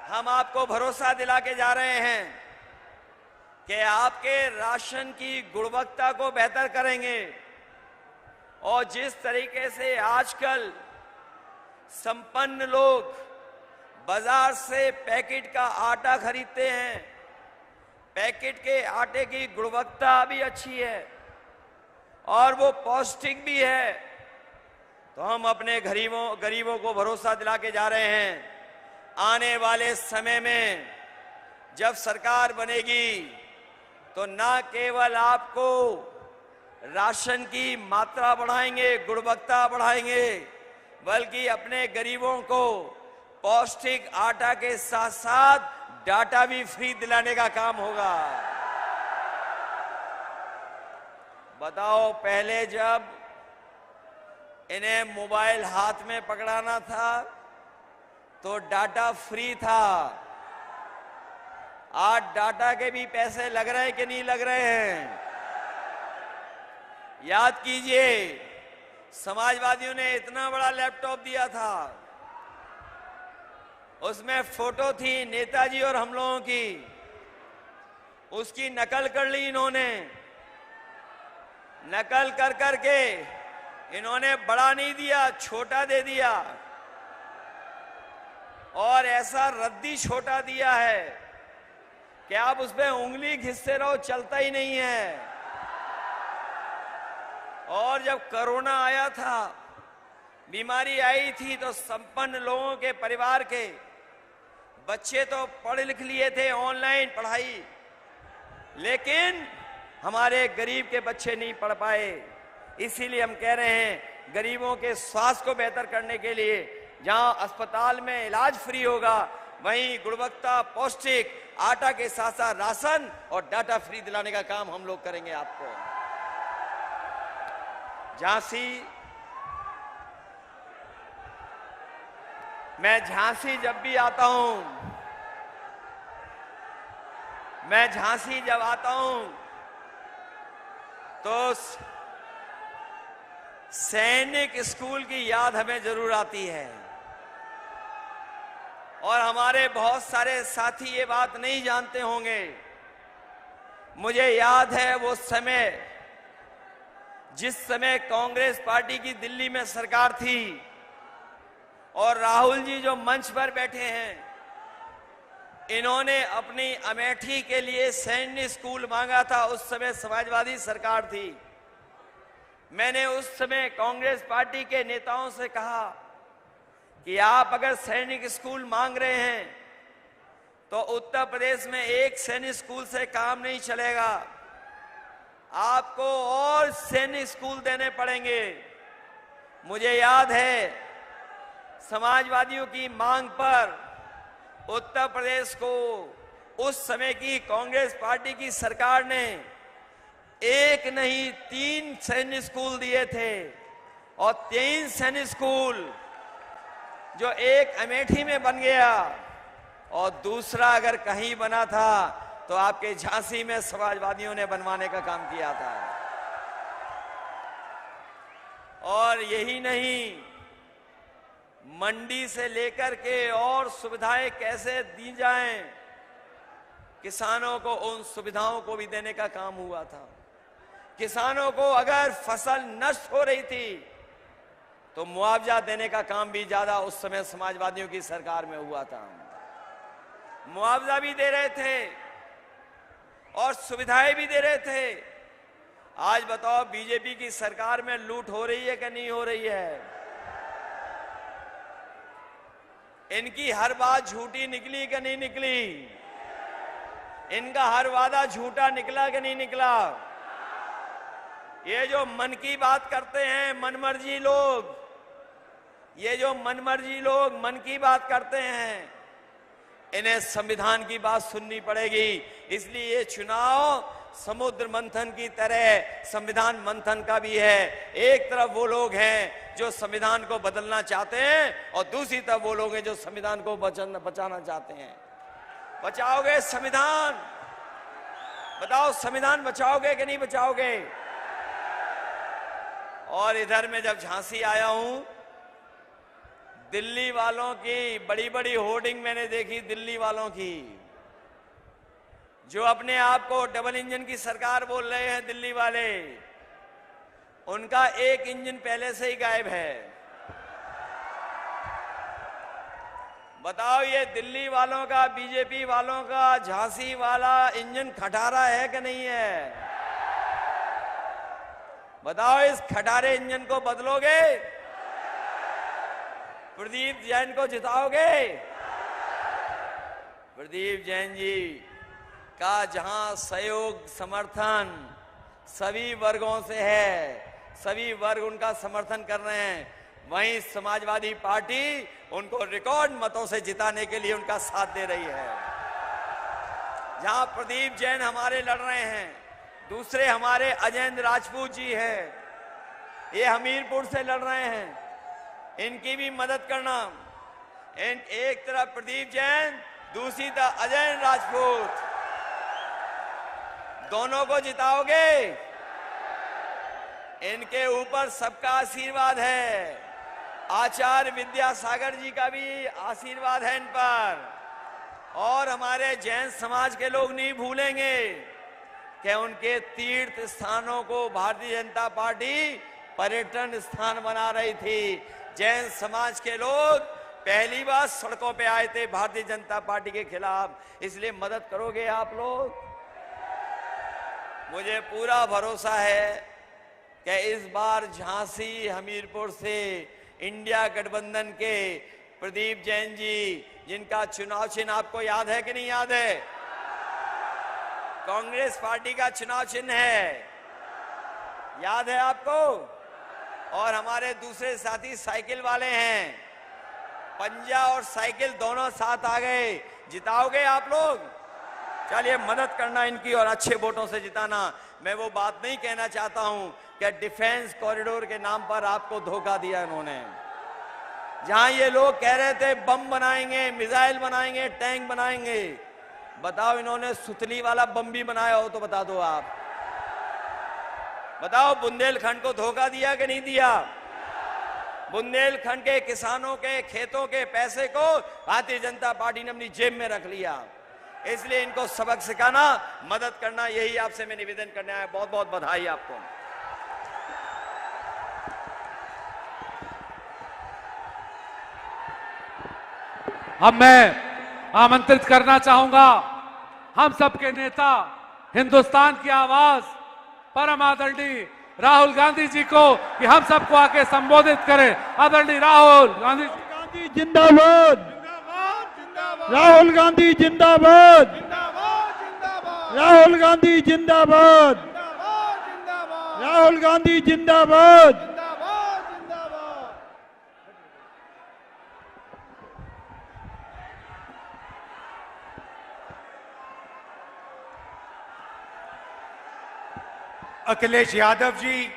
हम आपको भरोसा दिला के जा रहे हैं कि आपके राशन की गुणवत्ता को बेहतर करेंगे। और जिस तरीके से आजकल संपन्न लोग बाजार से पैकेट का आटा खरीदते हैं, पैकेट के आटे की गुणवत्ता भी अच्छी है और वो पौष्टिक भी है, तो हम अपने गरीबों को भरोसा दिला के जा रहे हैं आने वाले समय में जब सरकार बनेगी तो ना केवल आपको राशन की मात्रा बढ़ाएंगे, गुणवत्ता बढ़ाएंगे, बल्कि अपने गरीबों को पौष्टिक आटा के साथ साथ डाटा भी फ्री दिलाने का काम होगा। बताओ, पहले जब इन्हें मोबाइल हाथ में पकड़ाना था तो डाटा फ्री था। आज डाटा के भी पैसे लग रहे हैं कि नहीं लग रहे हैं? याद कीजिए, समाजवादियों ने इतना बड़ा लैपटॉप दिया था, उसमें फोटो थी नेताजी और हम लोगों की, उसकी नकल कर ली इन्होंने। नकल कर करके इन्होंने बड़ा नहीं दिया, छोटा दे दिया और ऐसा रद्दी छोटा दिया है कि आप उसमें उंगली घिसते रहो, चलता ही नहीं है। और जब कोरोना आया था, बीमारी आई थी, तो संपन्न लोगों के परिवार के बच्चे तो पढ़ लिख लिए थे, ऑनलाइन पढ़ाई, लेकिन हमारे गरीब के बच्चे नहीं पढ़ पाए। इसीलिए हम कह रहे हैं गरीबों के स्वास्थ्य को बेहतर करने के लिए जहां अस्पताल में इलाज फ्री होगा, वहीं गुणवत्ता पौष्टिक आटा के साथ साथ राशन और डाटा फ्री दिलाने का काम हम लोग करेंगे आपको। मैं झांसी जब भी आता हूं, मैं झांसी जब आता हूं तो सैनिक स्कूल की याद हमें जरूर आती है। और हमारे बहुत सारे साथी ये बात नहीं जानते होंगे, मुझे याद है वो समय जिस समय कांग्रेस पार्टी की दिल्ली में सरकार थी और राहुल जी जो मंच पर बैठे हैं, इन्होंने अपनी अमेठी के लिए सैन्य स्कूल मांगा था। उस समय समाजवादी सरकार थी। मैंने उस समय कांग्रेस पार्टी के नेताओं से कहा कि आप अगर सैनिक स्कूल मांग रहे हैं तो उत्तर प्रदेश में एक सैनिक स्कूल से काम नहीं चलेगा, आपको और सैनिक स्कूल देने पड़ेंगे। मुझे याद है समाजवादियों की मांग पर उत्तर प्रदेश को उस समय की कांग्रेस पार्टी की सरकार ने एक नहीं 3 सैनिक स्कूल दिए थे। और 3 सैनिक स्कूल जो एक अमेठी में बन गया और दूसरा अगर कहीं बना था तो आपके झांसी में समाजवादियों ने बनवाने का काम किया था। और यही नहीं, मंडी से लेकर के और सुविधाएं कैसे दी जाएं, किसानों को उन सुविधाओं को भी देने का काम हुआ था। किसानों को अगर फसल नष्ट हो रही थी तो मुआवजा देने का काम भी ज्यादा उस समय समाजवादियों की सरकार में हुआ था। मुआवजा भी दे रहे थे और सुविधाएं भी दे रहे थे। आज बताओ, बीजेपी की सरकार में लूट हो रही है कि नहीं हो रही है? इनकी हर बात झूठी निकली कि नहीं निकली? इनका हर वादा झूठा निकला कि नहीं निकला? ये जो मन की बात करते हैं, मनमर्जी लोग, ये जो मनमर्जी लोग मन की बात करते हैं, इन्हें संविधान की बात सुननी पड़ेगी। इसलिए ये चुनाव समुद्र मंथन की तरह संविधान मंथन का भी है। एक तरफ वो लोग हैं जो संविधान को बदलना चाहते हैं और दूसरी तरफ वो लोग हैं जो संविधान को बचाना चाहते हैं। बचाओगे संविधान? बताओ, संविधान बचाओगे कि नहीं बचाओगे? और इधर में जब झांसी आया हूं, दिल्ली वालों की बड़ी बड़ी होर्डिंग मैंने देखी, दिल्ली वालों की, जो अपने आप को डबल इंजन की सरकार बोल रहे हैं। दिल्ली वाले, उनका एक इंजन पहले से ही गायब है। बताओ, ये दिल्ली वालों का, बीजेपी वालों का झांसी वाला इंजन खटारा है कि नहीं है? बताओ, इस खटारे इंजन को बदलोगे? प्रदीप जैन को जिताओगे? प्रदीप जैन जी का जहां सहयोग समर्थन सभी वर्गों से है, सभी वर्ग उनका समर्थन कर रहे हैं, वहीं समाजवादी पार्टी उनको रिकॉर्ड मतों से जिताने के लिए उनका साथ दे रही है। जहां प्रदीप जैन हमारे लड़ रहे हैं, दूसरे हमारे अजयेंद्र राजपूत जी हैं, ये हमीरपुर से लड़ रहे हैं, इनकी भी मदद करना। एक तरफ प्रदीप जैन, दूसरी तरफ अजयेंद्र राजपूत, दोनों को जिताओगे? इनके ऊपर सबका आशीर्वाद है। आचार्य विद्यासागर जी का भी आशीर्वाद है इन पर। और हमारे जैन समाज के लोग नहीं भूलेंगे कि उनके तीर्थ स्थानों को भारतीय जनता पार्टी पर्यटन स्थान बना रही थी। जैन समाज के लोग पहली बार सड़कों पे आए थे भारतीय जनता पार्टी के खिलाफ। इसलिए मदद करोगे आप लोग? मुझे पूरा भरोसा है कि इस बार झांसी हमीरपुर से इंडिया गठबंधन के प्रदीप जैन जी, जिनका चुनाव चिन्ह आपको याद है कि नहीं याद है? कांग्रेस पार्टी का चुनाव चिन्ह है, याद है आपको? और हमारे दूसरे साथी साइकिल वाले हैं, पंजा और साइकिल दोनों साथ आ गए। जिताओगे आप लोग? चलिए, मदद करना इनकी और अच्छे वोटों से जिताना। मैं वो बात नहीं कहना चाहता हूं कि डिफेंस कॉरिडोर के नाम पर आपको धोखा दिया इन्होंने। जहां ये लोग कह रहे थे बम बनाएंगे, मिसाइल बनाएंगे, टैंक बनाएंगे, बताओ इन्होंने सुतली वाला बम भी बनाया हो तो बता दो आप। बताओ, बुंदेलखंड को धोखा दिया कि नहीं दिया? बुंदेलखंड के किसानों के खेतों के पैसे को भारतीय जनता पार्टी ने अपनी जेब में रख लिया। इसलिए इनको सबक सिखाना, मदद करना, यही आपसे मैं निवेदन करने आया। बहुत बहुत बधाई आपको। अब मैं आमंत्रित करना चाहूंगा हम सबके नेता, हिंदुस्तान की आवाज, परम आदरणीय राहुल गांधी जी को कि हम सबको आके संबोधित करें। आदरणीय राहुल गांधी जिंदाबाद, राहुल गांधी जिंदाबाद, राहुल गांधी जिंदाबाद, राहुल गांधी जिंदाबाद। अखिलेश यादव जी,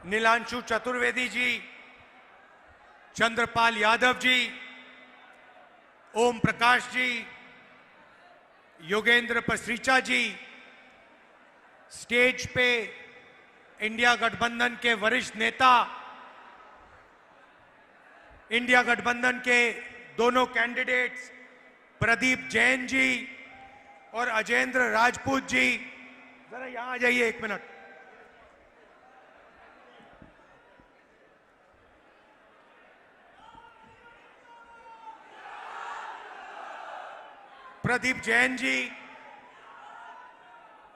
नीलांशु चतुर्वेदी जी, चंद्रपाल यादव जी, ओम प्रकाश जी, योगेंद्र पसरीचा जी, स्टेज पे इंडिया गठबंधन के वरिष्ठ नेता, इंडिया गठबंधन के दोनों कैंडिडेट्स प्रदीप जैन जी और अजेंद्र राजपूत जी, जरा यहां आ जाइए 1 मिनट। प्रदीप जैन जी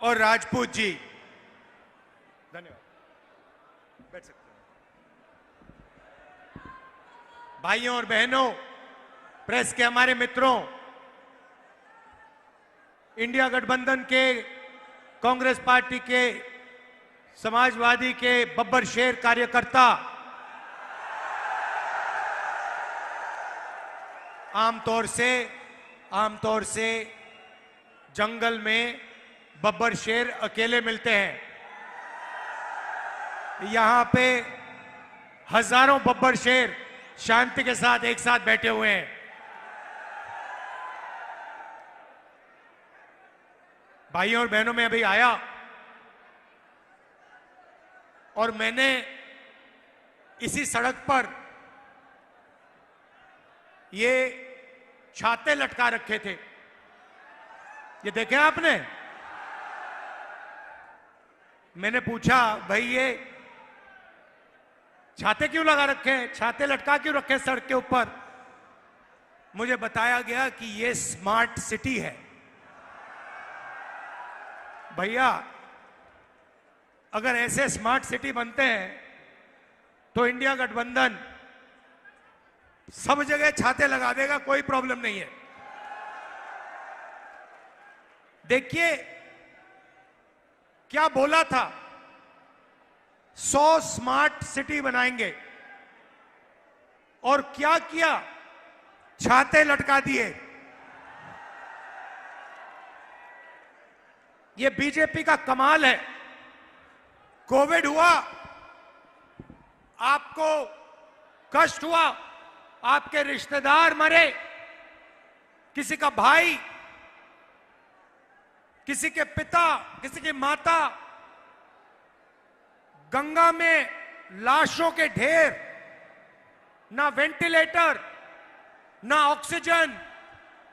और राजपूत जी, धन्यवाद, बैठ सकते हैं। भाइयों और बहनों, प्रेस के हमारे मित्रों, इंडिया गठबंधन के, कांग्रेस पार्टी के, समाजवादी के बब्बर शेर कार्यकर्ता आमतौर से जंगल में बब्बर शेर अकेले मिलते हैं। यहां पे हजारों बब्बर शेर शांति के साथ एक साथ बैठे हुए हैं। भाइयों और बहनों, मैं अभी आया और मैंने इसी सड़क पर ये छाते लटका रखे थे, ये देखे आपने? मैंने पूछा, भाई ये छाते क्यों लगा रखे हैं, छाते लटका क्यों रखे सड़क के ऊपर? मुझे बताया गया कि ये स्मार्ट सिटी है। भैया, अगर ऐसे स्मार्ट सिटी बनते हैं तो इंडिया गठबंधन सब जगह छाते लगा देगा, कोई प्रॉब्लम नहीं है। देखिए क्या बोला था, 100 स्मार्ट सिटी बनाएंगे, और क्या किया, छाते लटका दिए। ये बीजेपी का कमाल है। कोविड हुआ, आपको कष्ट हुआ, आपके रिश्तेदार मरे, किसी का भाई, किसी के पिता, किसी की माता, गंगा में लाशों के ढेर, ना वेंटिलेटर, ना ऑक्सीजन,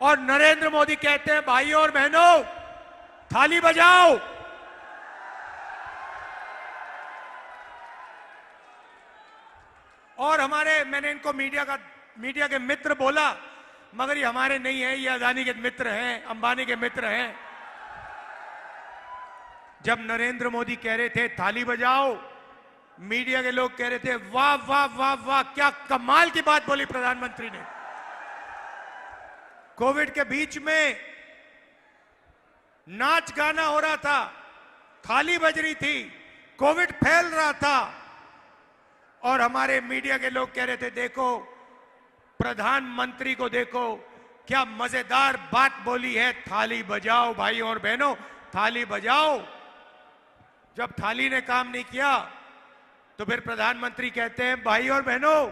और नरेंद्र मोदी कहते हैं, भाइयों और बहनों थाली बजाओ। और मैंने इनको मीडिया के मित्र बोला, मगर ये हमारे नहीं है, ये अदानी के मित्र हैं, अंबानी के मित्र हैं। जब नरेंद्र मोदी कह रहे थे थाली बजाओ, मीडिया के लोग कह रहे थे वाह वाह वाह वाह, क्या कमाल की बात बोली प्रधानमंत्री ने। कोविड के बीच में नाच गाना हो रहा था, थाली बज रही थी, कोविड फैल रहा था, और हमारे मीडिया के लोग कह रहे थे देखो प्रधानमंत्री को, देखो क्या मजेदार बात बोली है, थाली बजाओ भाइयों और बहनों, थाली बजाओ। जब थाली ने काम नहीं किया तो फिर प्रधानमंत्री कहते हैं, भाइयों और बहनों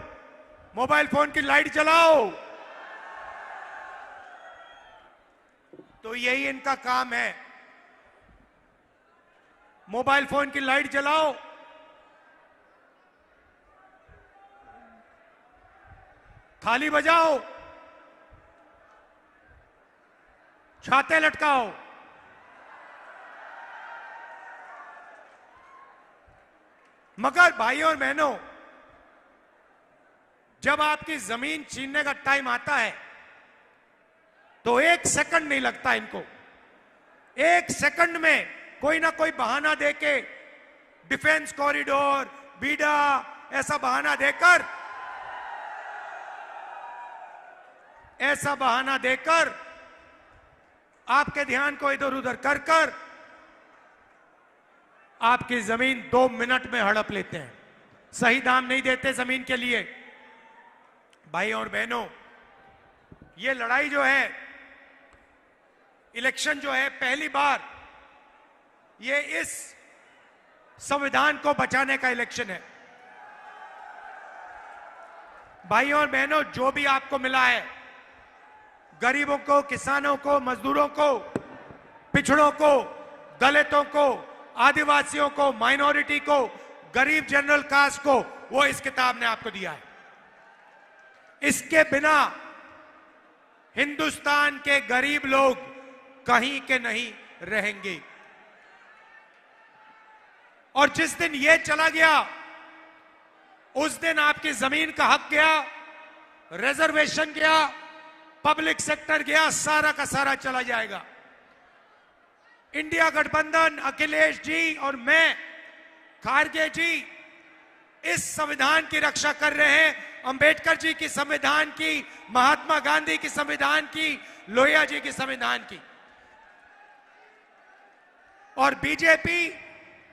मोबाइल फोन की लाइट जलाओ। तो यही इनका काम है, मोबाइल फोन की लाइट जलाओ, थाली बजाओ, छाते लटकाओ। मगर भाइयों और बहनों, जब आपकी जमीन छीनने का टाइम आता है तो 1 सेकंड नहीं लगता इनको। 1 सेकंड में कोई ना कोई बहाना देके, डिफेंस कॉरिडोर, बीडा, ऐसा बहाना देकर आपके ध्यान को इधर उधर कर आपकी जमीन 2 मिनट में हड़प लेते हैं। सही दाम नहीं देते जमीन के लिए। भाइयों और बहनों, ये लड़ाई जो है, इलेक्शन जो है, पहली बार ये इस संविधान को बचाने का इलेक्शन है। भाइयों और बहनों, जो भी आपको मिला है, गरीबों को, किसानों को, मजदूरों को, पिछड़ों को, दलितों को, आदिवासियों को, माइनॉरिटी को, गरीब जनरल कास्ट को, वो इस किताब ने आपको दिया है। इसके बिना हिंदुस्तान के गरीब लोग कहीं के नहीं रहेंगे। और जिस दिन ये चला गया, उस दिन आपकी जमीन का हक गया, रिजर्वेशन गया, पब्लिक सेक्टर गया, सारा का सारा चला जाएगा। इंडिया गठबंधन, अखिलेश जी और मैं, खारगे जी, इस संविधान की रक्षा कर रहे हैं। अंबेडकर जी की संविधान की, महात्मा गांधी की संविधान की, लोहिया जी की संविधान की। और बीजेपी,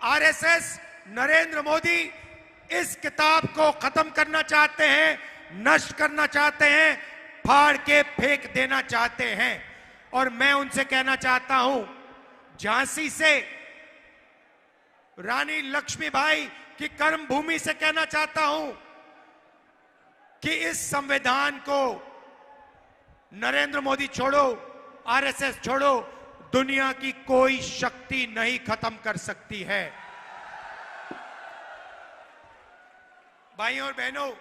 आरएसएस, नरेंद्र मोदी इस किताब को खत्म करना चाहते हैं, नष्ट करना चाहते हैं, फाड़ के फेंक देना चाहते हैं। और मैं उनसे कहना चाहता हूं, झांसी से रानी लक्ष्मीबाई की कर्म भूमि से कहना चाहता हूं कि इस संविधान को नरेंद्र मोदी छोड़ो, आरएसएस छोड़ो, दुनिया की कोई शक्ति नहीं खत्म कर सकती है। भाइयों और बहनों,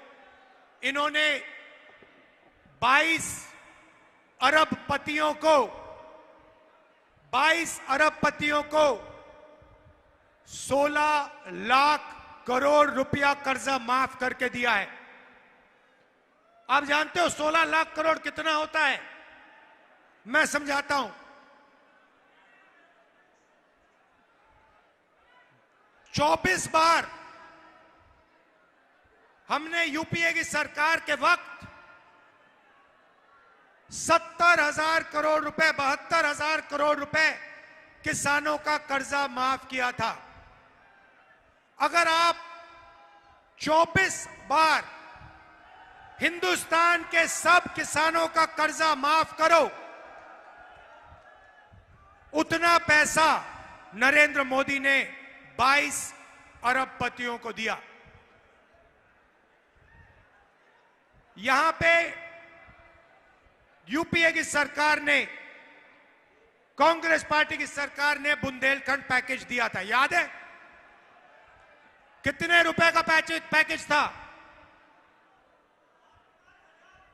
इन्होंने 22 अरबपतियों को 16 लाख करोड़ रुपया कर्जा माफ करके दिया है। आप जानते हो 16 लाख करोड़ कितना होता है? मैं समझाता हूं। 24 बार हमने यूपीए की सरकार के वक्त 70,000 करोड़ रुपए, 72,000 करोड़ रुपए किसानों का कर्जा माफ किया था। अगर आप 24 बार हिंदुस्तान के सब किसानों का कर्जा माफ करो, उतना पैसा नरेंद्र मोदी ने 22 अरबपतियों को दिया। यहां पे यूपीए की सरकार ने, कांग्रेस पार्टी की सरकार ने बुंदेलखंड पैकेज दिया था, याद है? कितने रुपए का पैकेज था?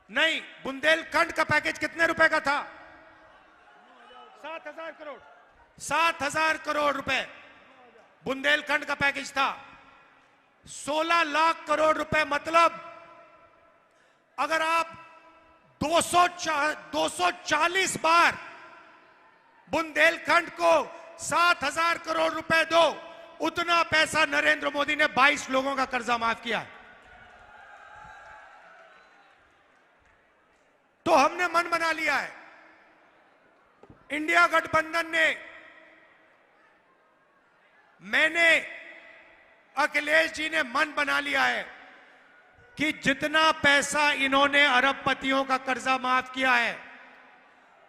नहीं, बुंदेलखंड का पैकेज कितने रुपए का था? 7,000 करोड़। 7,000 करोड़ रुपए बुंदेलखंड का पैकेज था। 16 लाख करोड़ रुपए, मतलब अगर आप 240 बार बुंदेलखंड को 7,000 करोड़ रुपए दो, उतना पैसा नरेंद्र मोदी ने 22 लोगों का कर्जा माफ किया। तो हमने मन बना लिया है, इंडिया गठबंधन ने, मैंने, अखिलेश जी ने मन बना लिया है कि जितना पैसा इन्होंने अरबपतियों का कर्जा माफ किया है,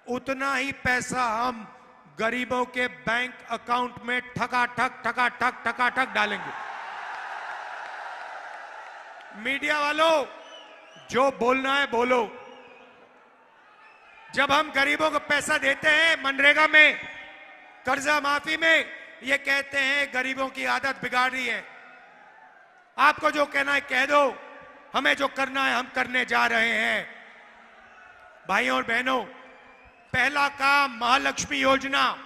उतना ही पैसा हम गरीबों के बैंक अकाउंट में ठकाठक डालेंगे। मीडिया वालों, जो बोलना है बोलो। जब हम गरीबों को पैसा देते हैं मनरेगा में, कर्जा माफी में, ये कहते हैं गरीबों की आदत बिगाड़ रही है। आपको जो कहना है कह दो, हमें जो करना है हम करने जा रहे हैं। भाइयों और बहनों, पहला काम महालक्ष्मी योजना।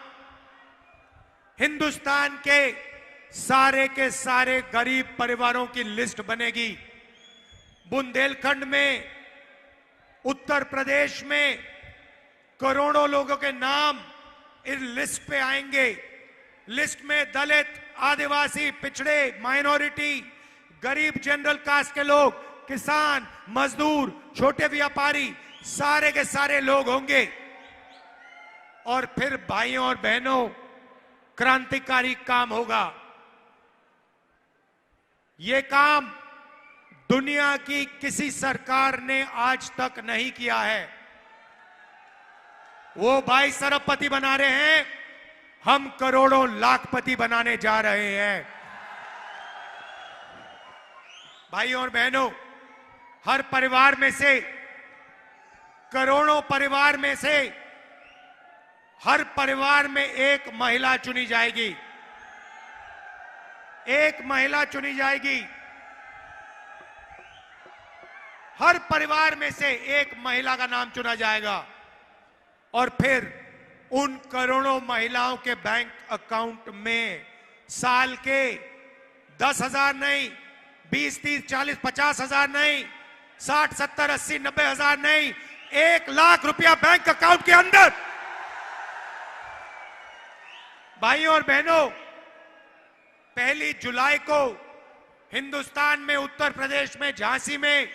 हिंदुस्तान के सारे गरीब परिवारों की लिस्ट बनेगी। बुंदेलखंड में, उत्तर प्रदेश में करोड़ों लोगों के नाम इस लिस्ट पे आएंगे। लिस्ट में दलित, आदिवासी, पिछड़े, माइनॉरिटी, गरीब जनरल कास्ट के लोग, किसान, मजदूर, छोटे व्यापारी, सारे के सारे लोग होंगे। और फिर भाइयों और बहनों, क्रांतिकारी काम होगा। यह काम दुनिया की किसी सरकार ने आज तक नहीं किया है। वो 22 अरबपति बना रहे हैं, हम करोड़ों लाखपति बनाने जा रहे हैं। भाइयों और बहनों, हर परिवार में से, करोड़ों परिवार में से हर परिवार में एक महिला चुनी जाएगी, एक महिला चुनी जाएगी। हर परिवार में से एक महिला का नाम चुना जाएगा और फिर उन करोड़ों महिलाओं के बैंक अकाउंट में साल के 10,000 नहीं, 20, 30, 40, 50,000 नहीं, 60, 70, 80, 90,000 नहीं, 1 लाख रुपया बैंक अकाउंट के अंदर। भाइयों और बहनों, 1 जुलाई को हिंदुस्तान में, उत्तर प्रदेश में, झांसी में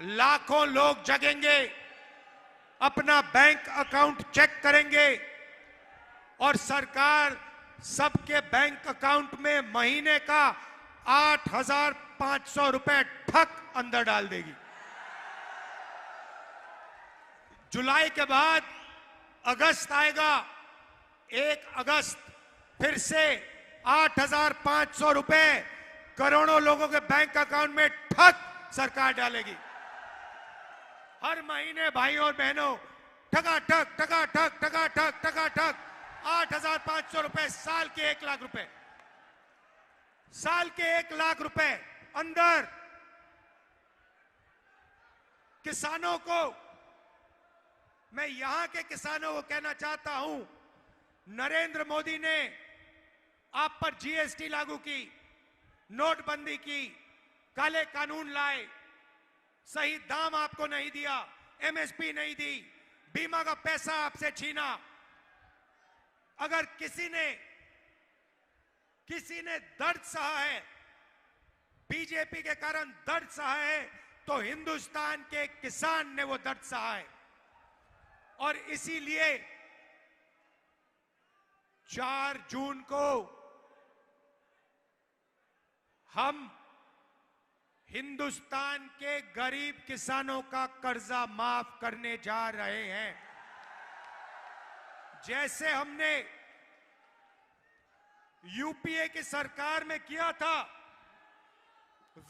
लाखों लोग जगेंगे, अपना बैंक अकाउंट चेक करेंगे और सरकार सबके बैंक अकाउंट में महीने का 8,500 रुपए ठक अंदर डाल देगी। जुलाई के बाद अगस्त आएगा, 1 अगस्त फिर से 8,500 रुपए करोड़ों लोगों के बैंक अकाउंट में ठक सरकार डालेगी। हर महीने भाइयों और बहनों ठक 8,500 रुपए, साल के 1 लाख रुपए, साल के 1 लाख रुपए अंदर। किसानों को, मैं यहां के किसानों को कहना चाहता हूं, नरेंद्र मोदी ने आप पर जीएसटी लागू की, नोटबंदी की, काले कानून लाए, सही दाम आपको नहीं दिया, एमएसपी नहीं दी, बीमा का पैसा आपसे छीना। अगर किसी ने दर्द सहा है, बीजेपी के कारण दर्द सहा है, तो हिंदुस्तान के किसान ने वो दर्द सहा है। और इसीलिए 4 जून को हम हिंदुस्तान के गरीब किसानों का कर्जा माफ करने जा रहे हैं। जैसे हमने यूपीए की सरकार में किया था,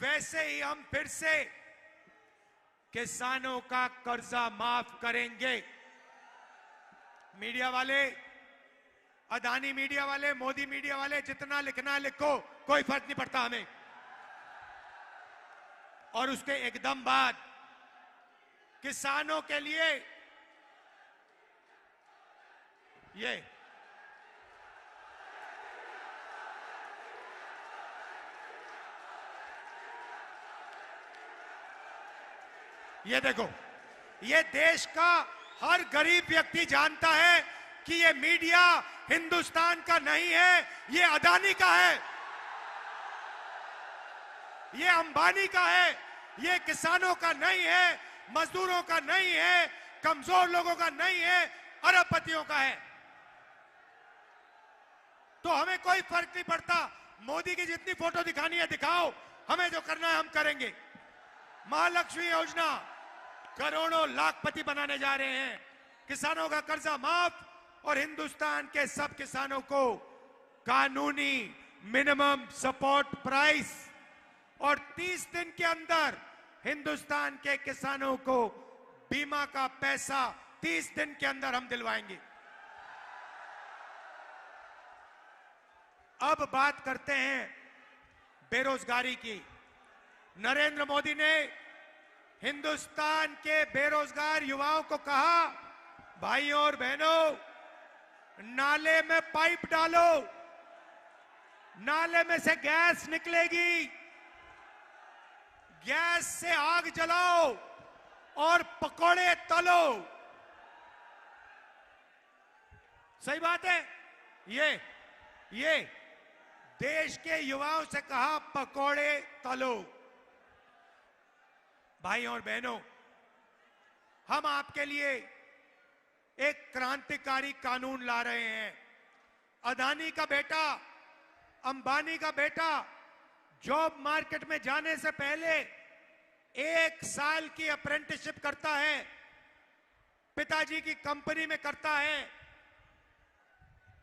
वैसे ही हम फिर से किसानों का कर्जा माफ करेंगे। मीडिया वाले, अदानी मीडिया वाले, मोदी मीडिया वाले, जितना लिखना लिखो, कोई फर्क नहीं पड़ता हमें। और उसके एकदम बाद किसानों के लिए ये देखो, ये देश का हर गरीब व्यक्ति जानता है कि ये मीडिया हिंदुस्तान का नहीं है, ये अदानी का है, ये अंबानी का है, ये किसानों का नहीं है, मजदूरों का नहीं है, कमजोर लोगों का नहीं है, अरबपतियों का है। तो हमें कोई फर्क नहीं पड़ता, मोदी की जितनी फोटो दिखानी है दिखाओ, हमें जो करना है हम करेंगे। महालक्ष्मी योजना करोड़ों लाखपति बनाने जा रहे हैं, किसानों का कर्जा माफ और हिंदुस्तान के सब किसानों को कानूनी मिनिमम सपोर्ट प्राइस, और 30 दिन के अंदर हिंदुस्तान के किसानों को बीमा का पैसा 30 दिन के अंदर हम दिलवाएंगे। अब बात करते हैं बेरोजगारी की। नरेंद्र मोदी ने हिंदुस्तान के बेरोजगार युवाओं को कहा, भाइयों और बहनों, नाले में पाइप डालो, नाले में से गैस निकलेगी, गैस से आग जलाओ और पकोड़े तलो। सही बात है, ये देश के युवाओं से कहा, पकोड़े तलो। भाइयों और बहनों, हम आपके लिए एक क्रांतिकारी कानून ला रहे हैं। अदानी का बेटा, अंबानी का बेटा जॉब मार्केट में जाने से पहले 1 साल की अप्रेंटिसशिप करता है, पिताजी की कंपनी में करता है।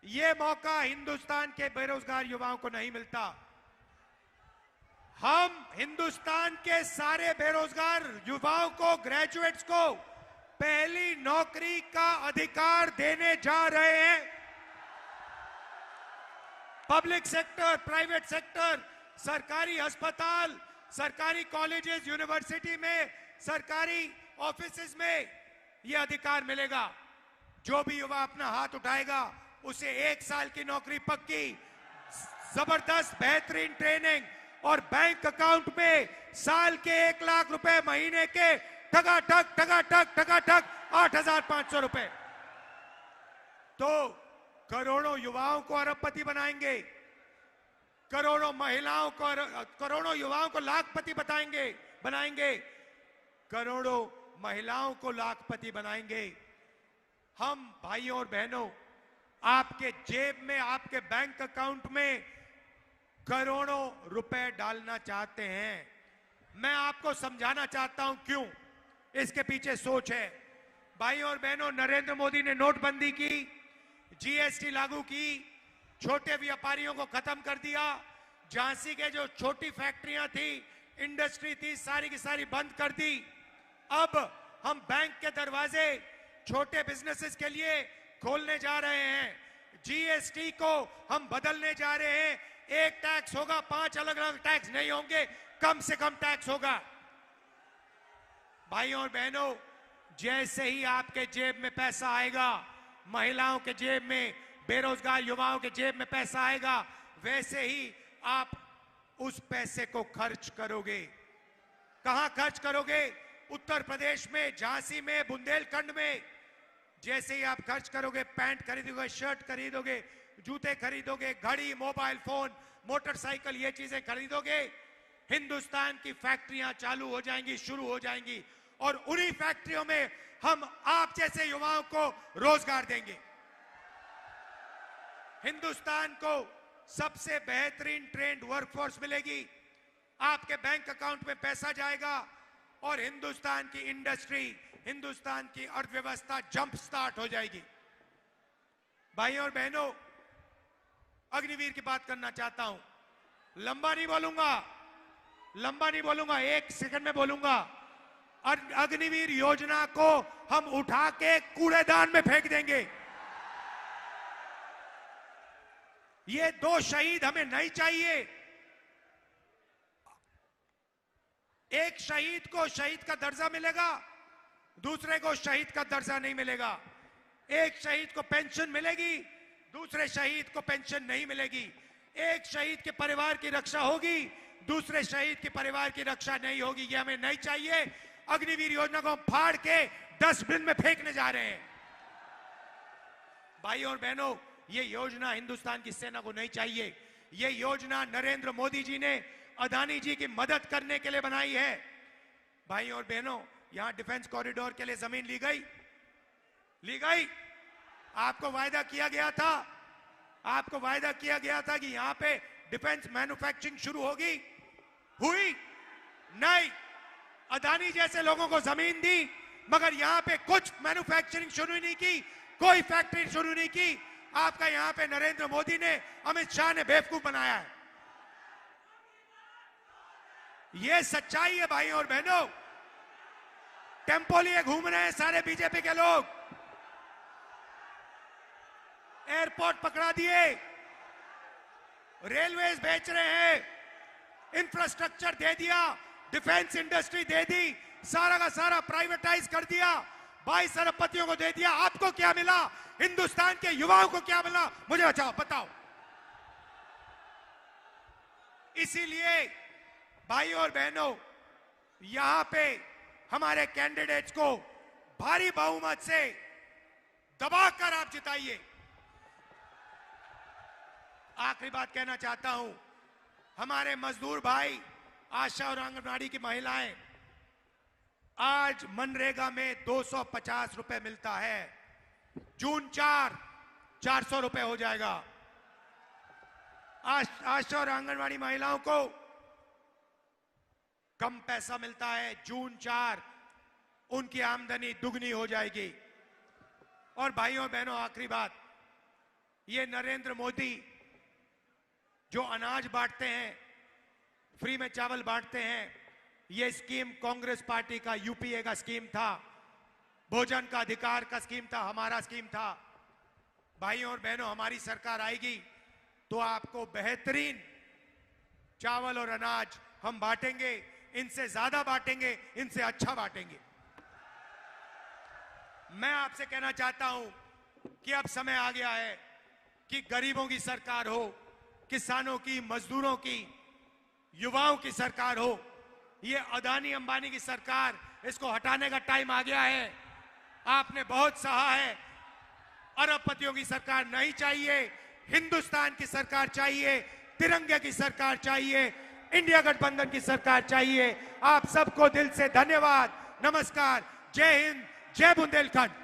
यह मौका हिंदुस्तान के बेरोजगार युवाओं को नहीं मिलता। हम हिंदुस्तान के सारे बेरोजगार युवाओं को, ग्रेजुएट्स को पहली नौकरी का अधिकार देने जा रहे हैं। पब्लिक सेक्टर, प्राइवेट सेक्टर, सरकारी अस्पताल, सरकारी कॉलेजेस, यूनिवर्सिटी में, सरकारी ऑफिसेज में यह अधिकार मिलेगा। जो भी युवा अपना हाथ उठाएगा उसे 1 साल की नौकरी पक्की, जबरदस्त बेहतरीन ट्रेनिंग और बैंक अकाउंट में साल के 1 लाख रुपए, महीने के ठगाठक ठगाठक ठगाठक 8,500 रुपए। तो करोड़ों युवाओं को अरबपति बनाएंगे, करोड़ों युवाओं को लाखपति बनाएंगे, करोड़ों महिलाओं को लाखपति बनाएंगे। हम भाइयों और बहनों, आपके जेब में, आपके बैंक अकाउंट में करोड़ों रुपए डालना चाहते हैं। मैं आपको समझाना चाहता हूं क्यों इसके पीछे सोच है। भाइयों और बहनों, नरेंद्र मोदी ने नोटबंदी की, जीएसटी लागू की, छोटे व्यापारियों को खत्म कर दिया, झांसी के जो छोटी फैक्ट्रियां थी, इंडस्ट्री थी, सारी की सारी बंद कर दी। अब हम बैंक के दरवाजे छोटे बिजनेसेस के लिए खोलने जा रहे हैं। जीएसटी को हम बदलने जा रहे हैं। एक टैक्स होगा, 5 अलग अलग टैक्स नहीं होंगे, कम से कम टैक्स होगा। भाइयों और बहनों, जैसे ही आपके जेब में पैसा आएगा, महिलाओं के जेब में, बेरोजगार युवाओं के जेब में पैसा आएगा, वैसे ही आप उस पैसे को खर्च करोगे। कहां खर्च करोगे? उत्तर प्रदेश में, झांसी में, बुंदेलखंड में। जैसे ही आप खर्च करोगे, पैंट खरीदोगे, शर्ट खरीदोगे, जूते खरीदोगे, घड़ी, मोबाइल फोन, मोटरसाइकिल, ये चीजें खरीदोगे, हिंदुस्तान की फैक्ट्रियां चालू हो जाएंगी, शुरू हो जाएंगी, और उन्हीं फैक्ट्रियों में हम आप जैसे युवाओं को रोजगार देंगे। हिंदुस्तान को सबसे बेहतरीन ट्रेंड वर्कफोर्स मिलेगी, आपके बैंक अकाउंट में पैसा जाएगा और हिंदुस्तान की इंडस्ट्री, हिंदुस्तान की अर्थव्यवस्था जंप स्टार्ट हो जाएगी। भाइयों और बहनों, अग्निवीर की बात करना चाहता हूं। लंबा नहीं बोलूंगा, 1 सेकंड में बोलूंगा। अग्निवीर योजना को हम उठा के कूड़ेदान में फेंक देंगे। ये 2 शहीद हमें नहीं चाहिए। एक शहीद को शहीद का दर्जा मिलेगा, दूसरे को शहीद का दर्जा नहीं मिलेगा। एक शहीद को पेंशन मिलेगी, दूसरे शहीद को पेंशन नहीं मिलेगी। एक शहीद के परिवार की रक्षा होगी, दूसरे शहीद के परिवार की रक्षा नहीं होगी। ये हमें नहीं चाहिए। अग्निवीर योजना को हम फाड़ के डस्टबिन में फेंकने जा रहे हैं। भाइयों और बहनों, ये योजना हिंदुस्तान की सेना को नहीं चाहिए। ये योजना नरेंद्र मोदी जी ने अदानी जी की मदद करने के लिए बनाई है। भाइयों और बहनों, यहां डिफेंस कॉरिडोर के लिए जमीन ली गई। आपको वायदा किया गया था कि यहां पे डिफेंस मैन्युफैक्चरिंग शुरू होगी, हुई नहीं। अदानी जैसे लोगों को जमीन दी, मगर यहां पे कुछ मैन्युफैक्चरिंग शुरू नहीं की, कोई फैक्ट्री शुरू नहीं की। आपका यहां पे नरेंद्र मोदी ने, अमित शाह ने बेवकूफ बनाया है। ये सच्चाई है भाइयों और बहनों। टेम्पो लिए घूम रहे हैं सारे बीजेपी के लोग, एयरपोर्ट पकड़ा दिए, रेलवेज बेच रहे हैं, इंफ्रास्ट्रक्चर दे दिया, डिफेंस इंडस्ट्री दे दी, सारा का सारा प्राइवेटाइज कर दिया, 22 अरबपतियों को दे दिया। आपको क्या मिला? हिंदुस्तान के युवाओं को क्या मिला? मुझे बताओ। इसीलिए भाइयों और बहनों, यहां पे हमारे कैंडिडेट्स को भारी बहुमत से दबाकर आप जिताइए। आखिरी बात कहना चाहता हूं, हमारे मजदूर भाई, आशा और आंगनबाड़ी की महिलाएं, आज मनरेगा में 250 रुपए मिलता है। जून 400 रुपए हो जाएगा। आशा और आंगनबाड़ी महिलाओं को कम पैसा मिलता है। जून 4 उनकी आमदनी दुगनी हो जाएगी। और भाइयों और बहनों, आखिरी बात, ये नरेंद्र मोदी जो अनाज बांटते हैं, फ्री में चावल बांटते हैं, ये स्कीम कांग्रेस पार्टी का, यूपीए का स्कीम था। भोजन का अधिकार का स्कीम था, हमारा स्कीम था। भाइयों और बहनों, हमारी सरकार आएगी तो आपको बेहतरीन चावल और अनाज हम बांटेंगे, इनसे ज्यादा बांटेंगे, इनसे अच्छा बांटेंगे। मैं आपसे कहना चाहता हूं कि अब समय आ गया है कि गरीबों की सरकार हो, किसानों की, मजदूरों की, युवाओं की सरकार हो। ये अदानी अंबानी की सरकार, इसको हटाने का टाइम आ गया है। आपने बहुत सहा है। अरबपतियों की सरकार नहीं चाहिए, हिंदुस्तान की सरकार चाहिए, तिरंगे की सरकार चाहिए, इंडिया गठबंधन की सरकार चाहिए। आप सबको दिल से धन्यवाद, नमस्कार, जय हिंद, जय बुंदेलखंड।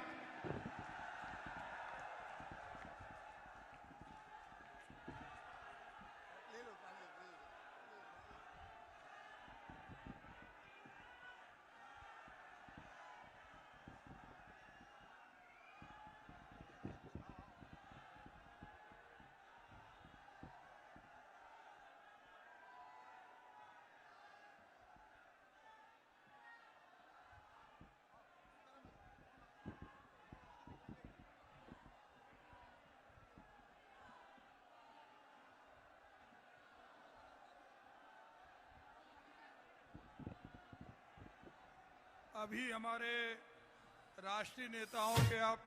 अभी हमारे राष्ट्रीय नेताओं के आप